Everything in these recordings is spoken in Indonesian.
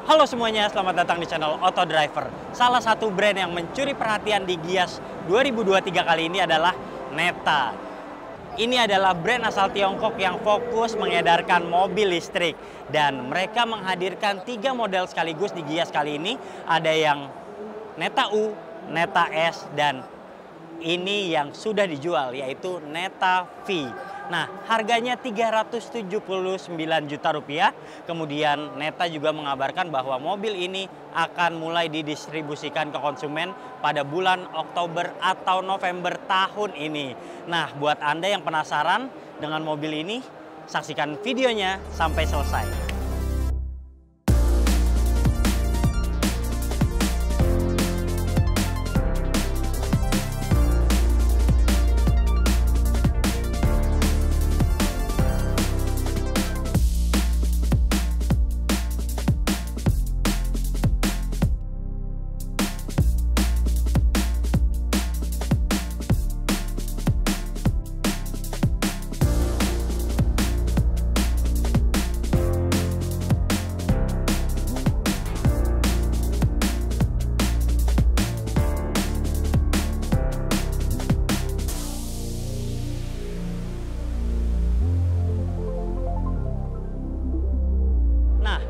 Halo semuanya, selamat datang di channel Auto Driver. Salah satu brand yang mencuri perhatian di Gias 2023 kali ini adalah Neta. Ini adalah brand asal Tiongkok yang fokus mengedarkan mobil listrik. Dan mereka menghadirkan 3 model sekaligus di Gias kali ini. Ada yang Neta U, Neta S, dan ini yang sudah dijual yaitu Neta V. Nah, harganya 379 juta rupiah. Kemudian Neta juga mengabarkan bahwa mobil ini akan mulai didistribusikan ke konsumen pada bulan Oktober atau November tahun ini. Nah, buat Anda yang penasaran dengan mobil ini, saksikan videonya sampai selesai.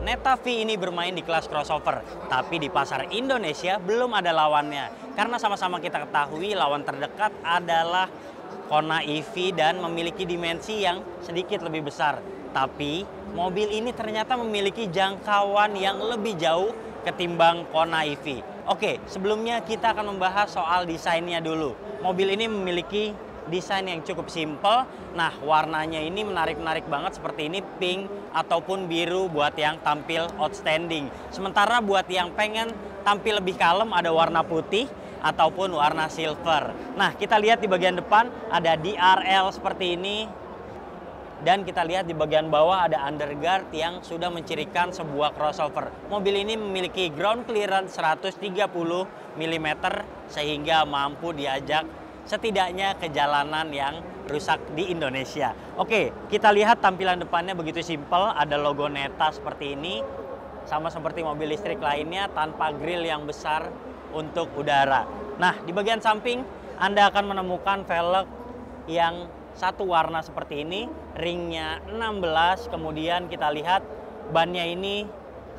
Neta V ini bermain di kelas crossover, tapi di pasar Indonesia belum ada lawannya. Karena sama-sama kita ketahui lawan terdekat adalah Kona EV dan memiliki dimensi yang sedikit lebih besar. Tapi mobil ini ternyata memiliki jangkauan yang lebih jauh ketimbang Kona EV. Oke, sebelumnya kita akan membahas soal desainnya dulu. Mobil ini memiliki desain yang cukup simple. Nah, warnanya ini menarik-menarik banget seperti ini, pink ataupun biru buat yang tampil outstanding. Sementara buat yang pengen tampil lebih kalem ada warna putih ataupun warna silver. Nah, kita lihat di bagian depan ada DRL seperti ini. Dan kita lihat di bagian bawah ada underguard yang sudah mencirikan sebuah crossover. Mobil ini memiliki ground clearance 130 mm sehingga mampu diajak setidaknya ke jalanan yang rusak di Indonesia. Oke, kita lihat tampilan depannya begitu simpel. Ada logo Neta seperti ini. Sama seperti mobil listrik lainnya tanpa grill yang besar untuk udara. Nah, di bagian samping Anda akan menemukan velg yang satu warna seperti ini. Ringnya 16. Kemudian kita lihat bannya ini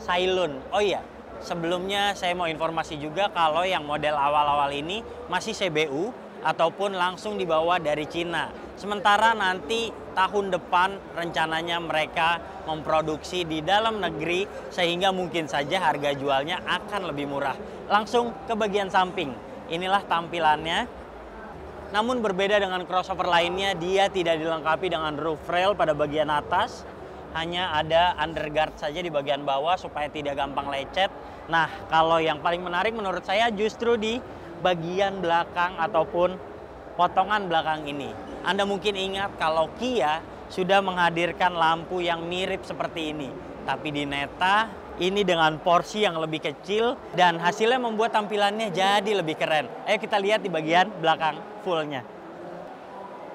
Cylon. Oh iya, sebelumnya saya mau informasi juga kalau yang model awal-awal ini masih CBU ataupun langsung dibawa dari Cina. Sementara nanti tahun depan rencananya mereka memproduksi di dalam negeri sehingga mungkin saja harga jualnya akan lebih murah. Langsung ke bagian samping. Inilah tampilannya. Namun berbeda dengan crossover lainnya, dia tidak dilengkapi dengan roof rail pada bagian atas. Hanya ada underguard saja di bagian bawah supaya tidak gampang lecet. Nah, kalau yang paling menarik menurut saya justru di bagian belakang ataupun potongan belakang ini. Anda mungkin ingat kalau Kia sudah menghadirkan lampu yang mirip seperti ini. Tapi di Neta ini dengan porsi yang lebih kecil dan hasilnya membuat tampilannya jadi lebih keren. Ayo kita lihat di bagian belakang fullnya.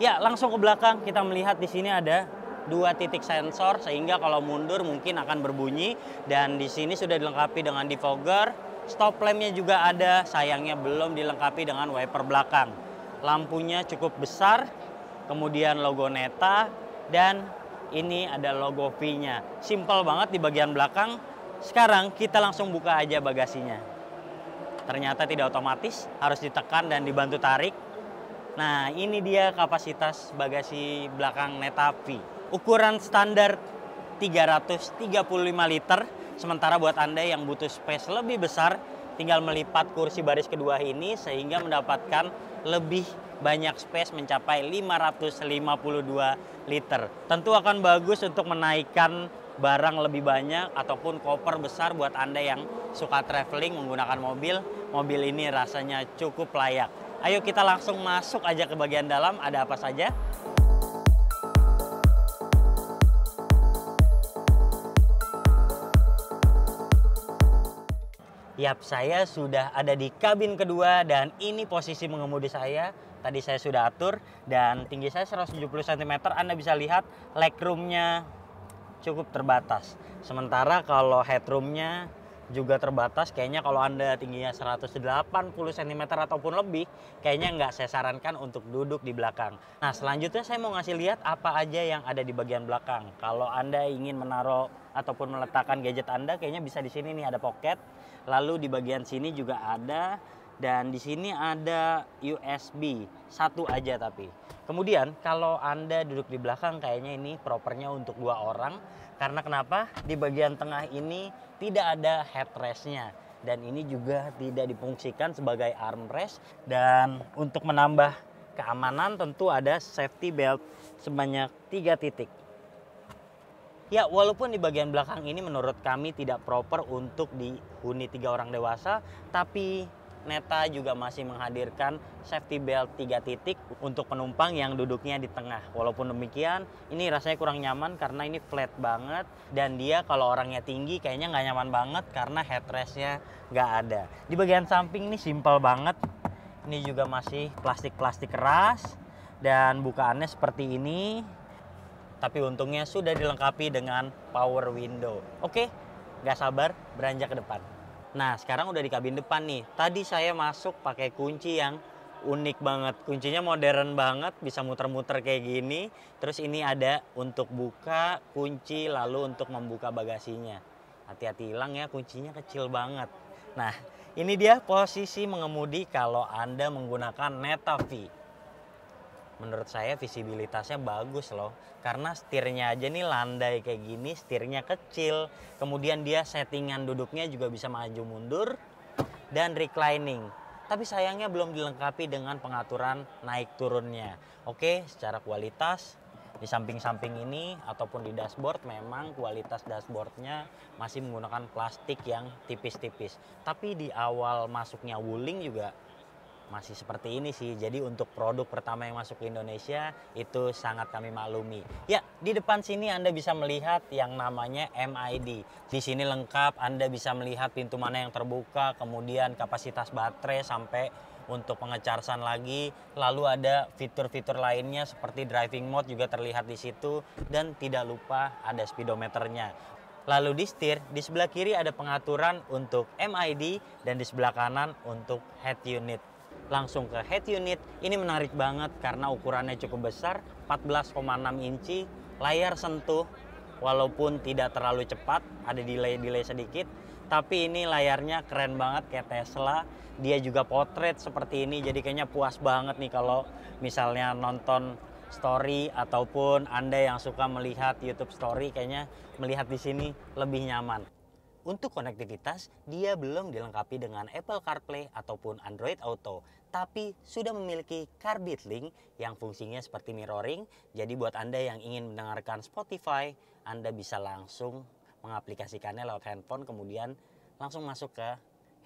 Ya, langsung ke belakang kita melihat di sini ada 2 titik sensor sehingga kalau mundur mungkin akan berbunyi, dan di sini sudah dilengkapi dengan defogger. Stop lampnya juga ada, sayangnya belum dilengkapi dengan wiper belakang. Lampunya cukup besar, kemudian logo Neta, dan ini ada logo V-nya. Simple banget di bagian belakang. Sekarang kita langsung buka aja bagasinya. Ternyata tidak otomatis, harus ditekan dan dibantu tarik. Nah, ini dia kapasitas bagasi belakang Neta V. Ukuran standar 335 liter. Sementara buat Anda yang butuh space lebih besar, tinggal melipat kursi baris kedua ini sehingga mendapatkan lebih banyak space mencapai 552 liter. Tentu akan bagus untuk menaikkan barang lebih banyak ataupun koper besar buat Anda yang suka traveling menggunakan mobil. Mobil ini rasanya cukup layak. Ayo kita langsung masuk aja ke bagian dalam, ada apa saja. Yap, saya sudah ada di kabin kedua dan ini posisi mengemudi saya. Tadi saya sudah atur dan tinggi saya 170 cm. Anda bisa lihat legroomnya cukup terbatas. Sementara kalau headroomnya juga terbatas. Kayaknya kalau Anda tingginya 180 cm ataupun lebih, kayaknya nggak saya sarankan untuk duduk di belakang. Nah, selanjutnya saya mau ngasih lihat apa aja yang ada di bagian belakang. Kalau Anda ingin menaruh ataupun meletakkan gadget Anda, kayaknya bisa di sini nih ada pocket. Lalu di bagian sini juga ada, dan di sini ada USB, satu aja tapi. Kemudian kalau Anda duduk di belakang, kayaknya ini propernya untuk 2 orang. Karena kenapa? Di bagian tengah ini tidak ada headrestnya, dan ini juga tidak difungsikan sebagai armrest. Dan untuk menambah keamanan tentu ada safety belt sebanyak 3 titik. Ya, walaupun di bagian belakang ini menurut kami tidak proper untuk dihuni 3 orang dewasa, tapi Neta juga masih menghadirkan safety belt 3 titik untuk penumpang yang duduknya di tengah. Walaupun demikian, ini rasanya kurang nyaman karena ini flat banget, dan dia kalau orangnya tinggi kayaknya nggak nyaman banget karena headrestnya nggak ada. Di bagian samping ini simple banget. Ini juga masih plastik-plastik keras dan bukaannya seperti ini. Tapi untungnya sudah dilengkapi dengan power window. Oke, nggak sabar beranjak ke depan. Nah, sekarang udah di kabin depan nih. Tadi saya masuk pakai kunci yang unik banget. Kuncinya modern banget, bisa muter-muter kayak gini. Terus ini ada untuk buka kunci, lalu untuk membuka bagasinya. Hati-hati hilang ya, kuncinya kecil banget. Nah, ini dia posisi mengemudi kalau Anda menggunakan Neta V. Menurut saya visibilitasnya bagus loh, karena setirnya aja nih landai kayak gini, setirnya kecil, kemudian dia settingan duduknya juga bisa maju mundur dan reclining. Tapi sayangnya belum dilengkapi dengan pengaturan naik turunnya. Oke, secara kualitas di samping-samping ini ataupun di dashboard, memang kualitas dashboardnya masih menggunakan plastik yang tipis-tipis. Tapi di awal masuknya Wuling juga masih seperti ini sih. Jadi untuk produk pertama yang masuk ke Indonesia itu sangat kami maklumi. Ya, di depan sini Anda bisa melihat yang namanya MID. Di sini lengkap, Anda bisa melihat pintu mana yang terbuka, kemudian kapasitas baterai sampai untuk pengecharsan lagi. Lalu ada fitur-fitur lainnya seperti driving mode juga terlihat di situ, dan tidak lupa ada speedometernya. Lalu di setir, di sebelah kiri ada pengaturan untuk MID dan di sebelah kanan untuk head unit. Langsung ke head unit, ini menarik banget karena ukurannya cukup besar, 14,6 inci, layar sentuh, walaupun tidak terlalu cepat, ada delay sedikit, tapi ini layarnya keren banget kayak Tesla. Dia juga portrait seperti ini, jadi kayaknya puas banget nih kalau misalnya nonton story ataupun Anda yang suka melihat YouTube story, kayaknya melihat di sini lebih nyaman. Untuk konektivitas, dia belum dilengkapi dengan Apple CarPlay ataupun Android Auto, tapi sudah memiliki Carbit Link yang fungsinya seperti mirroring. Jadi buat Anda yang ingin mendengarkan Spotify, Anda bisa langsung mengaplikasikannya lewat handphone, kemudian langsung masuk ke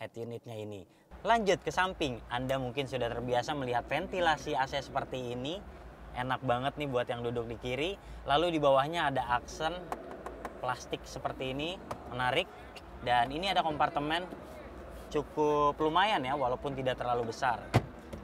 head unitnya ini. Lanjut ke samping, Anda mungkin sudah terbiasa melihat ventilasi AC seperti ini. Enak banget nih buat yang duduk di kiri. Lalu di bawahnya ada aksen plastik seperti ini, menarik. Dan ini ada kompartemen cukup lumayan ya, walaupun tidak terlalu besar.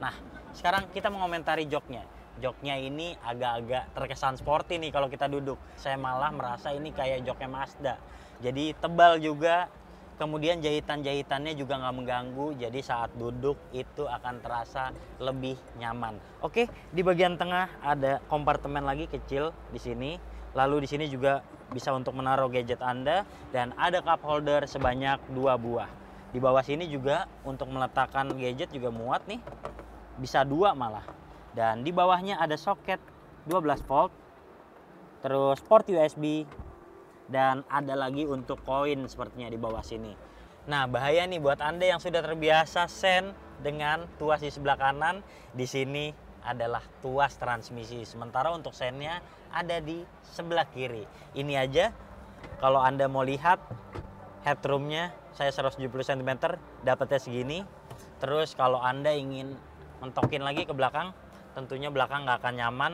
Nah, sekarang kita mengomentari joknya. Joknya ini agak-agak terkesan sporty nih kalau kita duduk. Saya malah merasa ini kayak joknya Mazda. Jadi tebal juga, kemudian jahitan-jahitannya juga nggak mengganggu. Jadi saat duduk itu akan terasa lebih nyaman. Oke, di bagian tengah ada kompartemen lagi kecil di sini. Lalu di sini juga bisa untuk menaruh gadget Anda, dan ada cup holder sebanyak 2 buah. Di bawah sini juga untuk meletakkan gadget juga muat nih, bisa 2 malah. Dan di bawahnya ada soket 12 volt, terus port USB, dan ada lagi untuk koin sepertinya di bawah sini. Nah, bahaya nih buat Anda yang sudah terbiasa sen dengan tuas di sebelah kanan, di sini adalah tuas transmisi. Sementara untuk sennya ada di sebelah kiri. Ini aja kalau Anda mau lihat headroomnya, saya 170 cm, dapatnya segini. Terus kalau Anda ingin mentokin lagi ke belakang, tentunya belakang nggak akan nyaman,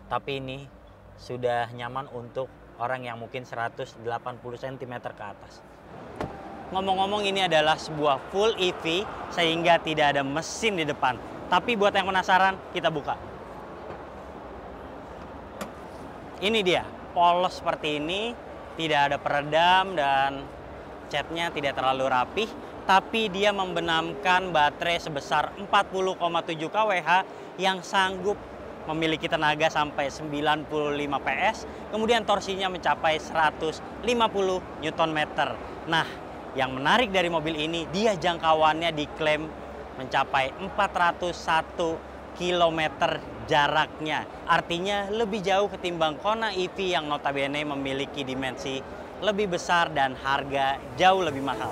tapi ini sudah nyaman untuk orang yang mungkin 180 cm ke atas. Ngomong-ngomong, ini adalah sebuah full EV sehingga tidak ada mesin di depan. Tapi buat yang penasaran, kita buka. Ini dia, polos seperti ini, tidak ada peredam, dan Catnya tidak terlalu rapih, tapi dia membenamkan baterai sebesar 40,7 kWh yang sanggup memiliki tenaga sampai 95 PS, kemudian torsinya mencapai 150 Nm. Nah, yang menarik dari mobil ini, dia jangkauannya diklaim mencapai 401 km jaraknya. Artinya lebih jauh ketimbang Kona EV yang notabene memiliki dimensi lebih besar dan harga jauh lebih mahal.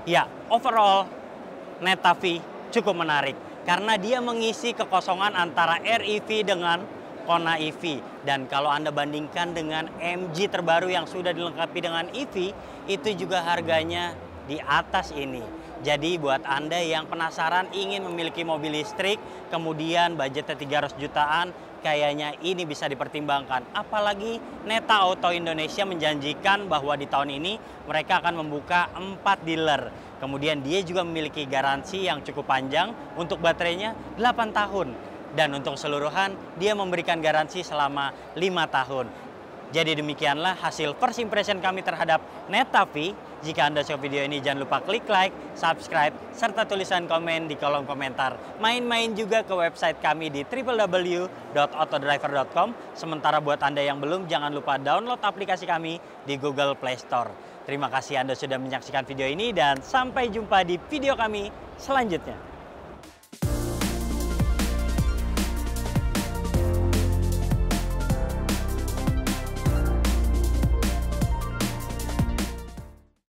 Ya, overall Neta V cukup menarik karena dia mengisi kekosongan antara REV dengan Kona EV. Dan kalau Anda bandingkan dengan MG terbaru yang sudah dilengkapi dengan EV, itu juga harganya di atas ini. Jadi buat Anda yang penasaran ingin memiliki mobil listrik, kemudian budgetnya 300 jutaan, kayaknya ini bisa dipertimbangkan. Apalagi Neta Auto Indonesia menjanjikan bahwa di tahun ini mereka akan membuka 4 dealer. Kemudian dia juga memiliki garansi yang cukup panjang, untuk baterainya 8 tahun. Dan untuk keseluruhan dia memberikan garansi selama 5 tahun. Jadi demikianlah hasil first impression kami terhadap Neta V. Jika Anda suka video ini, jangan lupa klik like, subscribe, serta tulisan komen di kolom komentar. Main-main juga ke website kami di www.autodriver.com. Sementara buat Anda yang belum, jangan lupa download aplikasi kami di Google Play Store. Terima kasih Anda sudah menyaksikan video ini dan sampai jumpa di video kami selanjutnya.